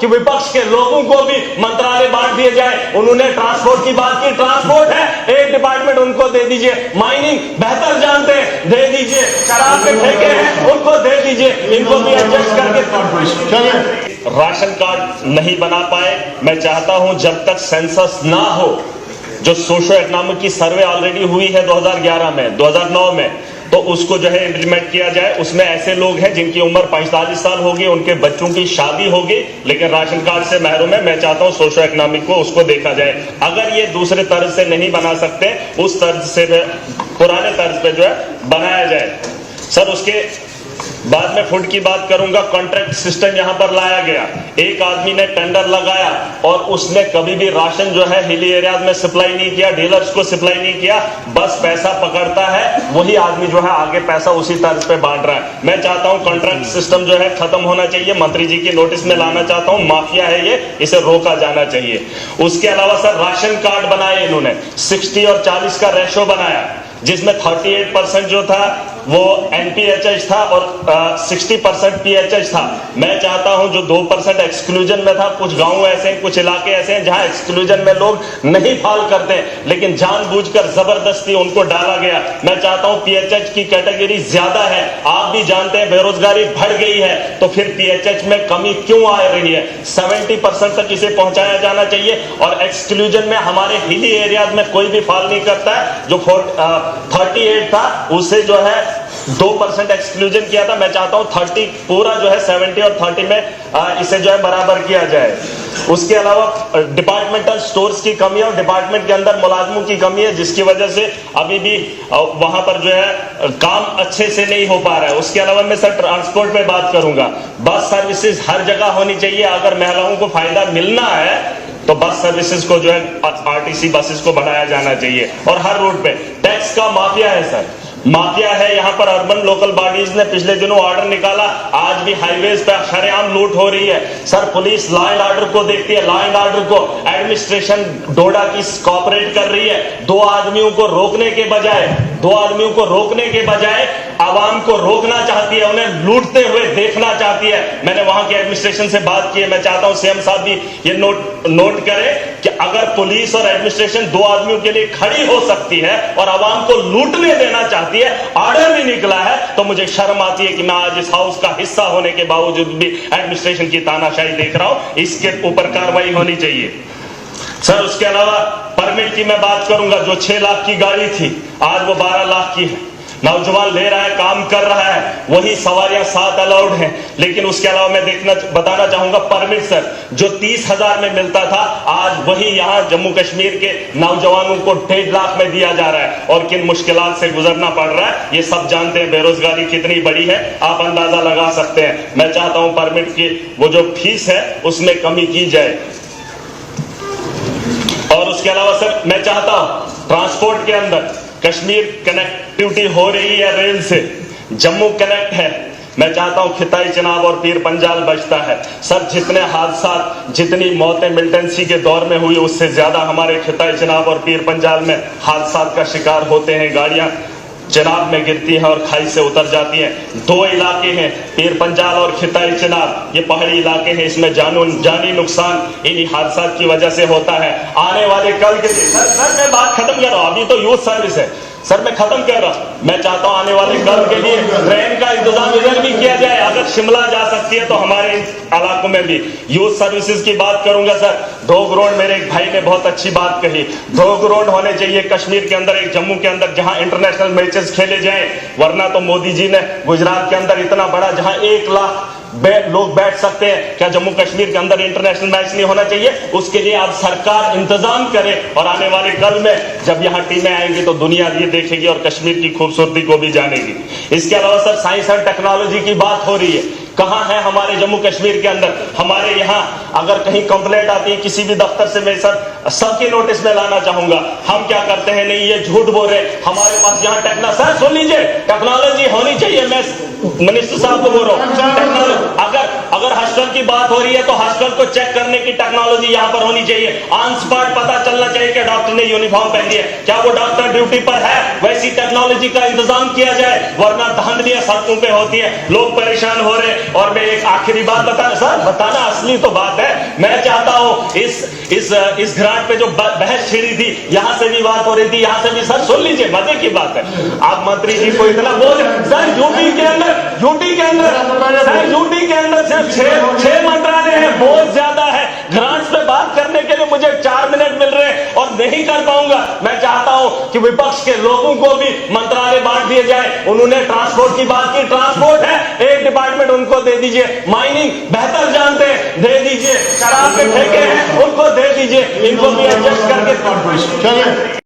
कि विपक्ष के लोगों को भी मंत्रालय बांट दिए जाए। उन्होंने ट्रांसपोर्ट की बात की, ट्रांसपोर्ट है एक डिपार्टमेंट, उनको दे दीजिए। माइनिंग बेहतर जानते हैं, दे दीजिए। शराब के ठेके हैं, उनको दे दीजिए। इनको भी एडजस्ट करके राशन कार्ड नहीं बना पाए। मैं चाहता हूं जब तक सेंसस ना हो, जो सोशो इकोनॉमिक की सर्वे ऑलरेडी हुई है 2011 में, 2009 में, तो उसको जो है इंप्लीमेंट किया जाए। उसमें ऐसे लोग हैं जिनकी उम्र 45 साल होगी, उनके बच्चों की शादी होगी, लेकिन राशन कार्ड से महरूम है। मैं चाहता हूं सोशो इकोनॉमिक को उसको देखा जाए। अगर ये दूसरे तर्ज से नहीं बना सकते, उस तर्ज से पुराने तर्ज पे जो है बनाया जाए। सर उसके बाद में फूड की बात करूंगा। कॉन्ट्रैक्ट सिस्टम यहां पर लाया गया। एक आदमी ने टेंडर लगाया और उसने कभी भी राशन जो है हिली एरियाज में सप्लाई नहीं किया, डीलर्स को सप्लाई नहीं किया, बस पैसा पकड़ता है, वही आदमी जो है आगे पैसा उसी तर्ज पे बांट रहा है। मैं चाहता हूं कॉन्ट्रैक्ट सिस्टम जो है खत्म होना चाहिए। मंत्री जी की नोटिस में लाना चाहता हूं, माफिया है ये, इसे रोका जाना चाहिए। उसके अलावा सर राशन कार्ड बनाए इन्होंने, 60 और 40 का रेशो बनाया, जिसमें 38% जो था वो NPHH था और 60% PHH था। मैं चाहता हूं जो 2% एक्सक्लूजन में था, कुछ गांव ऐसे हैं, कुछ इलाके ऐसे हैं जहां एक्सक्लूजन में लोग नहीं फाल करते, लेकिन जानबूझकर जबरदस्ती उनको डाला गया। मैं चाहता हूं PHH की कैटेगरी ज्यादा है, आप भी जानते हैं बेरोजगारी बढ़ गई है, तो फिर PHH में कमी क्यों आ रही है? 70% तक इसे पहुंचाया जाना चाहिए। और एक्सक्लूजन में हमारे हिली एरियाज में कोई भी फाल नहीं करता है। जो 38 था उसे जो है 2% एक्सक्लूजन किया था। मैं चाहता हूं 30 पूरा जो है 70 और 30 में इसे जो है बराबर किया जाए। उसके अलावा डिपार्टमेंटल स्टोर्स की कमी है और डिपार्टमेंट के अंदर मुलाजमों की कमी है, जिसकी वजह से अभी भी वहां पर जो है काम अच्छे से नहीं हो पा रहा है। उसके अलावा मैं सर ट्रांसपोर्ट में बात करूंगा। बस सर्विसेज हर जगह होनी चाहिए। अगर महिलाओं को फायदा मिलना है तो बस सर्विसेज को जो है RTC बसेस को बढ़ाया जाना चाहिए। और हर रोड पे टैक्स का माफिया है सर, माफिया है। यहाँ पर अर्बन लोकल बॉडीज ने पिछले दिनों ऑर्डर निकाला, आज भी हाईवेज पे शरेआम लूट हो रही है। Sir police law and order को देखती है, लॉ एंड ऑर्डर को एडमिनिस्ट्रेशन डोडा की कॉपरेट कर रही है। दो आदमियों को रोकने के बजाय आवाम को रोकना चाहती है, उन्हें लूटते हुए देखना चाहती है। मैंने वहां के एडमिनिस्ट्रेशन से बात की है। मैं चाहता हूं सीएम साहब भी ये नोट करें कि अगर पुलिस और एडमिनिस्ट्रेशन दो आदमियों के लिए खड़ी हो सकती है और आवाम को लूटने देना चाहती है, ऑर्डर भी निकला है, तो मुझे शर्म आती है कि मैं आज इस हाउस का हिस्सा होने के बावजूद भी एडमिनिस्ट्रेशन की तानाशाही देख रहा हूं। इसके ऊपर कार्रवाई होनी चाहिए। सर उसके अलावा परमिट की मैं बात करूंगा। जो 6 लाख की गाड़ी थी आज वो 12 लाख की है। नौजवान ले रहा है, काम कर रहा है, वही सवारियां 7 अलाउड हैं। लेकिन उसके अलावा मैं बताना चाहूंगा परमिट सर जो 30,000 में मिलता था, आज वही यहां जम्मू कश्मीर के नौजवानों को 1.5 लाख में दिया जा रहा है। और किन मुश्किलात से गुजरना पड़ रहा है ये सब जानते हैं। बेरोजगारी कितनी बड़ी है आप अंदाजा लगा सकते हैं। मैं चाहता हूं परमिट की वो जो फीस है उसमें कमी की जाए। और उसके अलावा सर मैं चाहता हूं ट्रांसपोर्ट के अंदर कश्मीर कनेक्टिविटी हो रही है रेल से, जम्मू कनेक्ट है। मैं चाहता हूं खिताई चिनाब और पीर पंजाल बचता है। सर जितने हादसा, जितनी मौतें मिलिटेंसी के दौर में हुई, उससे ज्यादा हमारे खिताई चिनाब और पीर पंजाल में हादसा का शिकार होते हैं। गाड़ियां चिनाब में गिरती हैं और खाई से उतर जाती हैं। 2 इलाके हैं, पीर पंजाल और खिताई चिनाब, ये पहाड़ी इलाके हैं। इसमें जानी नुकसान इन्हीं हादसा की वजह से होता है। आने वाले कल के लिए सर मैं बात खत्म कर रहा हूं, अभी तो यूथ सर्विस है सर, मैं खत्म कर रहा हूं। मैं चाहता हूं आने वाले कल के लिए ट्रेन का इंतजाम इधर भी किया जाए। अगर शिमला जा सकती है तो हमारे इलाकों में भी। यूथ सर्विसेज की बात करूंगा सर, 2 ग्राउंड, मेरे एक भाई ने बहुत अच्छी बात कही, 2 ग्राउंड होने चाहिए कश्मीर के अंदर, एक जम्मू के अंदर, जहां इंटरनेशनल मैचेस खेले जाएं। वरना तो मोदी जी ने गुजरात के अंदर इतना बड़ा, जहां 1 लाख लोग बैठ सकते हैं, क्या जम्मू कश्मीर के अंदर इंटरनेशनल मैच नहीं होना चाहिए? उसके लिए आप सरकार इंतजाम करे। और आने वाले कल में जब यहाँ टीमें आएंगी तो दुनिया ये देखेगी और कश्मीर की खूबसूरती को भी जानेगी। इसके अलावा सर साइंस एंड टेक्नोलॉजी की बात हो रही है। कहां है हमारे जम्मू कश्मीर के अंदर? हमारे यहाँ अगर कहीं कंप्लेंट आती है किसी भी दफ्तर से, मैं सर सबके नोटिस में लाना चाहूंगा। हम क्या करते हैं, नहीं ये झूठ बोल रहे, हमारे पास यहाँ सर सुन लीजिए, टेक्नोलॉजी होनी चाहिए। मैं मिनिस्टर साहब को बोल रहा हूँ, अगर हॉस्टल की बात हो रही है तो हॉस्टल को चेक करने की टेक्नोलॉजी यहाँ पर होनी चाहिए। ऑन स्पॉट पता चलना चाहिए कि डॉक्टर ने यूनिफॉर्म पहनी है, क्या वो डॉक्टर ड्यूटी पर है, वैसी टेक्नोलॉजी का इंतजाम किया जाए, वरना धांधलियां सड़कों पे होती है, लोग परेशान हो रहे। और मैं एक आखिरी बात बताना असली तो बात है, मैं चाहता हूँ इस घराट पे जो बहस छिड़ी थी, यहाँ से भी बात हो रही थी, यहाँ से भी, सर सुन लीजिए, मजे की बात है। आप मंत्री जी को इतना बोल, सर यूटी के अंदर सिर्फ 6 मंत्रालय है, बहुत ज्यादा है। ग्रांट्स पे बात करने के लिए मुझे 4 मिनट मिल रहे हैं और नहीं कर पाऊंगा। मैं चाहता हूं कि विपक्ष के लोगों को भी मंत्रालय बांट दिए जाए। उन्होंने ट्रांसपोर्ट की बात की, ट्रांसपोर्ट है, एक डिपार्टमेंट उनको दे दीजिए। माइनिंग बेहतर जानते हैं, दे दीजिए। शराब के ठेके हैं, उनको दे दीजिए। इनको भी एडजस्ट करके